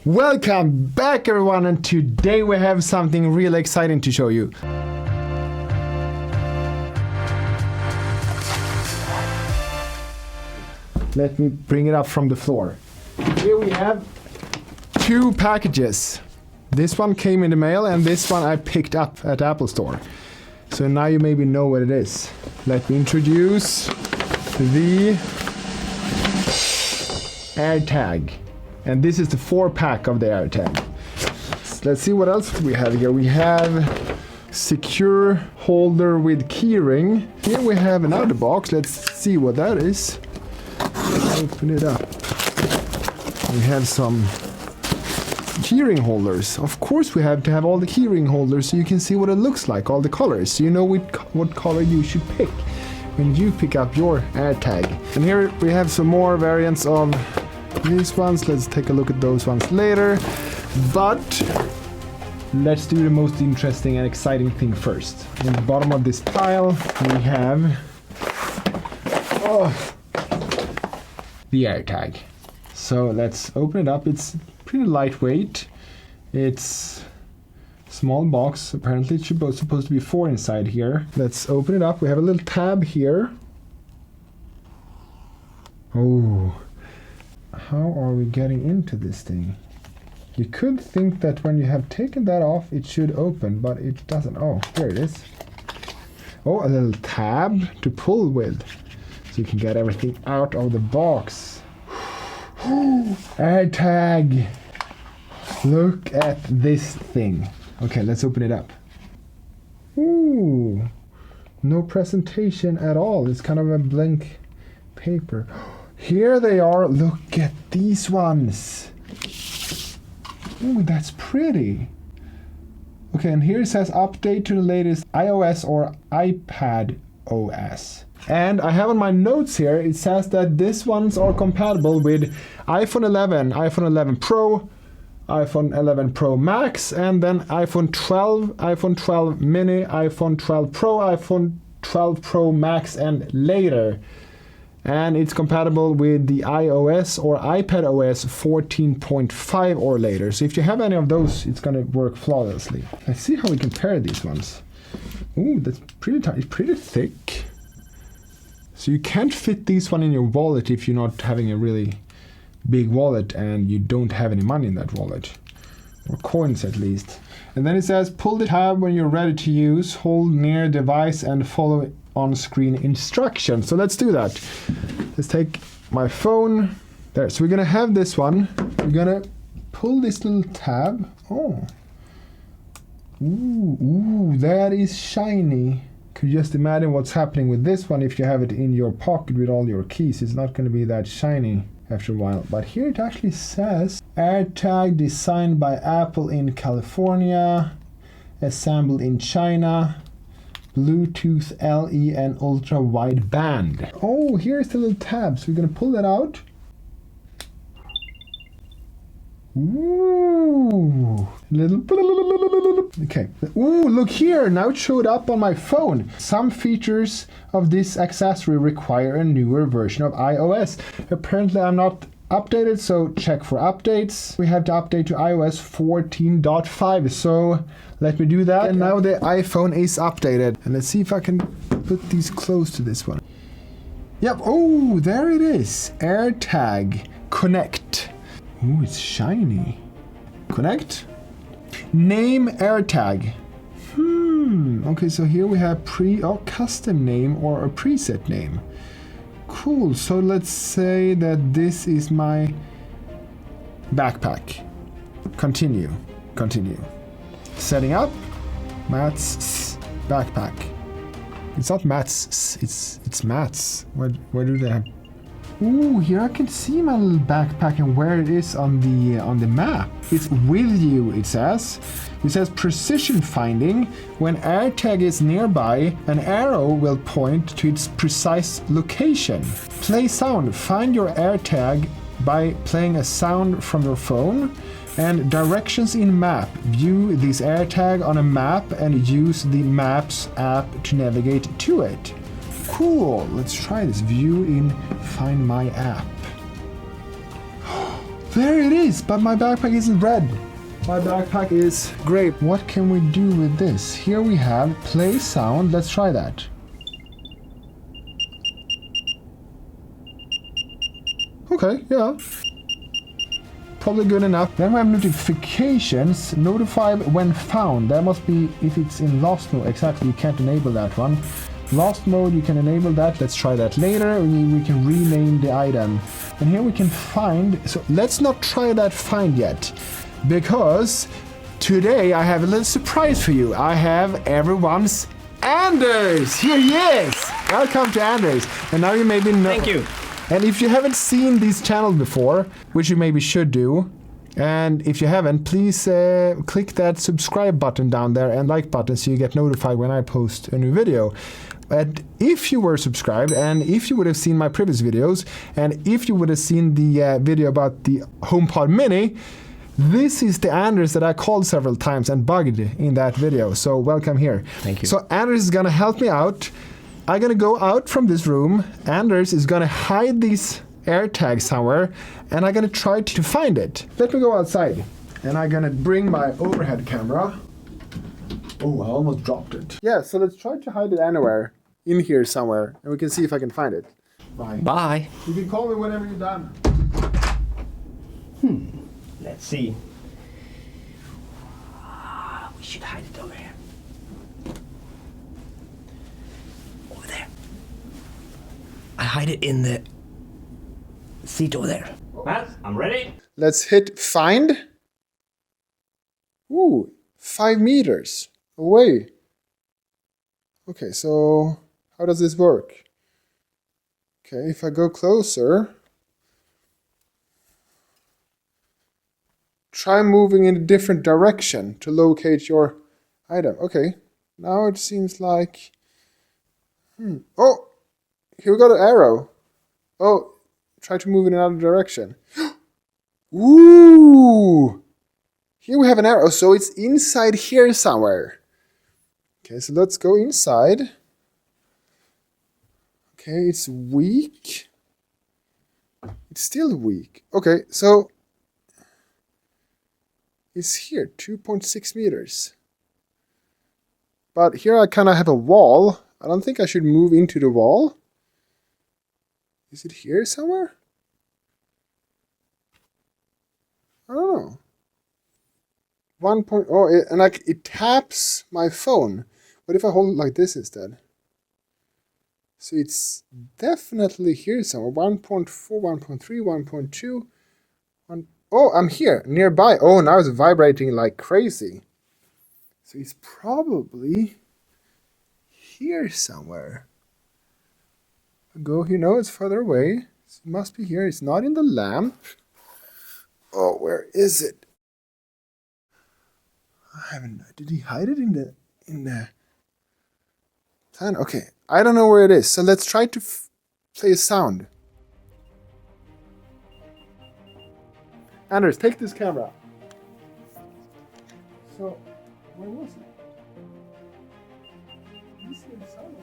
Welcome back everyone, and today we have something really exciting to show you. Let me bring it up from the floor. Here we have two packages. This one came in the mail and this one I picked up at Apple Store. So now you maybe know what it is. Let me introduce the AirTag. And this is the 4-pack of the AirTag. Let's see what else we have here. We have secure holder with keyring. Here we have another box. Let's see what that is. Open it up. We have some keyring holders. Of course we have to have all the keyring holders so you can see what it looks like, all the colors. So you know what color you should pick when you pick up your AirTag. And here we have some more variants of these ones. Let's take a look at those ones later. But let's do the most interesting and exciting thing first. In the bottom of this pile we have the AirTag. So let's open it up. It's pretty lightweight. It's a small box. Apparently it's supposed to be 4 inside here. Let's open it up. We have a little tab here. Oh, how are we getting into this thing? You could think that when you have taken that off it should open, but it doesn't. Oh, here it is. Oh, a little tab to pull with, so you can get everything out of the box. AirTag! Look at this thing. Okay, let's open it up. Ooh, no presentation at all. It's kind of a blank paper. Here they are. Look at these ones. Ooh, that's pretty. Okay, and here it says update to the latest iOS or iPad OS. And I have on my notes here, it says that these ones are compatible with iPhone 11, iPhone 11 Pro, iPhone 11 Pro Max, and then iPhone 12, iPhone 12 Mini, iPhone 12 Pro, iPhone 12 Pro Max, and later. And it's compatible with the iOS or iPad OS 14.5 or later. So if you have any of those, it's going to work flawlessly. Let's see how we compare these ones. Ooh, that's pretty tight, pretty thick. So you can't fit this one in your wallet if you're not having a really big wallet and you don't have any money in that wallet. Or coins at least. And then it says pull the tab when you're ready to use, hold near device and follow on-screen instructions. So let's do that. Let's take my phone. There, so we're gonna have this one. We're gonna pull this little tab. Oh. Ooh, that is shiny. Could you just imagine what's happening with this one if you have it in your pocket with all your keys? It's not gonna be that shiny after a while. But here it actually says AirTag designed by Apple in California, assembled in China, Bluetooth LE and ultra wide band. Oh, here's the little tab. So we're gonna pull that out. Ooh, little. Okay. Ooh, look here. Now it showed up on my phone. Some features of this accessory require a newer version of iOS. Apparently I'm not updated, so check for updates. We have to update to iOS 14.5, so let me do that. And now the iPhone is updated. And let's see if I can put these close to this one. Yep, oh, there it is. AirTag Connect. Ooh, it's shiny. Connect. Name AirTag. Okay, so here we have custom name or a preset name. Cool, so let's say that this is my backpack. Continue. Setting up. Matt's backpack. It's not Matt's, it's Matt's. Where do they have? Ooh, here I can see my little backpack and where it is on the map. It's with you, it says. It says precision finding. When AirTag is nearby, an arrow will point to its precise location. Play sound. Find your AirTag by playing a sound from your phone. And directions in map. View this AirTag on a map and use the Maps app to navigate to it. Cool, let's try this. View in Find My app. There it is, but my backpack isn't red. My backpack is gray. What can we do with this? Here we have play sound. Let's try that. Okay, yeah. Probably good enough. Then we have notifications. Notify when found. That must be if it's in lost mode. Exactly, you can't enable that one. Lost mode, you can enable that. Let's try that later. We can rename the item. And here we can find. So let's not try that find yet. Because today I have a little surprise for you. I have everyone's Anders. Here he is. Welcome to Anders. And now you maybe know. Thank you. And if you haven't seen these channels before, which you maybe should do, and if you haven't, please click that subscribe button down there and like button so you get notified when I post a new video. And if you were subscribed, and if you would have seen my previous videos, and if you would have seen the video about the HomePod Mini, this is the Anders that I called several times and bugged in that video. So welcome here. Thank you. So Anders is gonna help me out. I'm gonna go out from this room. Anders is gonna hide these AirTags somewhere, and I'm gonna try to find it. Let me go outside, and I'm gonna bring my overhead camera. Oh, I almost dropped it. Yeah, so let's try to hide it anywhere. In here somewhere, and we can see if I can find it. Bye. Bye. You can call me whenever you're done. Let's see. We should hide it over here. Over there. I hide it in the seat over there. Matt, I'm ready. Let's hit find. Ooh, 5 meters away. Okay, so how does this work? Okay, if I go closer, try moving in a different direction to locate your item. Okay, now it seems like... Oh, here we got an arrow. Oh, try to move in another direction. Ooh! Here we have an arrow, so it's inside here somewhere. Okay, so let's go inside. Okay, it's weak. It's still weak. Okay, so it's here, 2.6 meters. But here I kind of have a wall. I don't think I should move into the wall. Is it here somewhere? I don't know. 1 point, oh, and like it taps my phone. What if I hold it like this instead? So it's definitely here somewhere. 1.4, 1.3, 1.2. Oh, I'm here, nearby. Oh, now it's vibrating like crazy. So it's probably here somewhere. Go, you know, it's further away. So it must be here. It's not in the lamp. Oh, where is it? I haven't. Did he hide it in the plan? Okay, I don't know where it is. So let's try to play a sound. Anders, take this camera. So, where was it? Did you see the sound?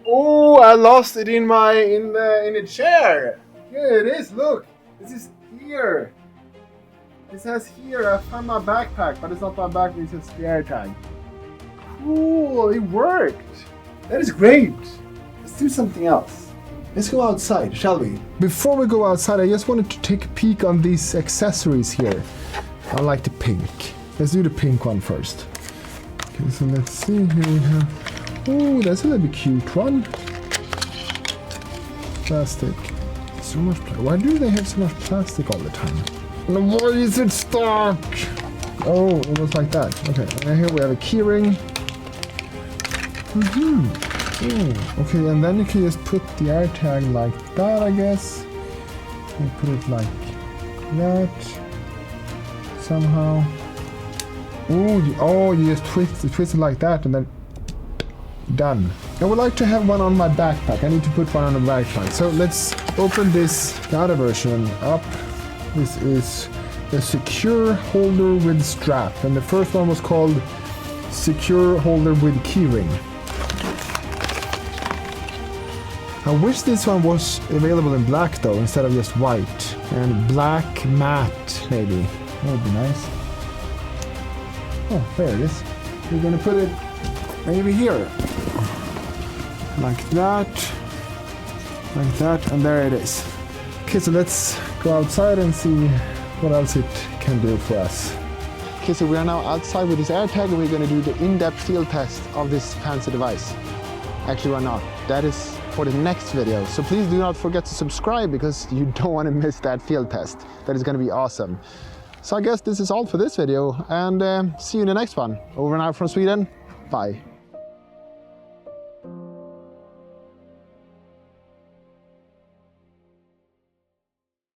Oh, I lost it in the chair. Here it is. Look, this is here. It says here, I found my backpack, but it's not my backpack, it says the AirTag. Cool, it worked. That is great. Let's do something else. Let's go outside, shall we? Before we go outside, I just wanted to take a peek on these accessories here. I like the pink. Let's do the pink one first. Okay, so let's see, here we have... Oh, that's a little bit cute one. Plastic. So much plastic. Why do they have so much plastic all the time? And why is it stuck? Oh, it was like that. Okay, and here we have a keyring. Oh, okay, and then you can just put the AirTag like that, I guess. And put it like that. Somehow. Oh, you just twist it like that, and then done. I would like to have one on my backpack. I need to put one on the backpack. So let's open this, the other version up. This is a secure holder with strap, and the first one was called secure holder with keyring. I wish this one was available in black though, instead of just white. And black matte, maybe. That would be nice. Oh, there it is. We're gonna put it maybe here. Like that. Like that, and there it is. Okay, so let's go outside and see what else it can do for us. Okay, so we are now outside with this AirTag and we're gonna do the in-depth field test of this fancy device. Actually, we're not. That is for the next video. So please do not forget to subscribe because you don't want to miss that field test. That is going to be awesome. So I guess this is all for this video and see you in the next one. Over and out from Sweden. Bye.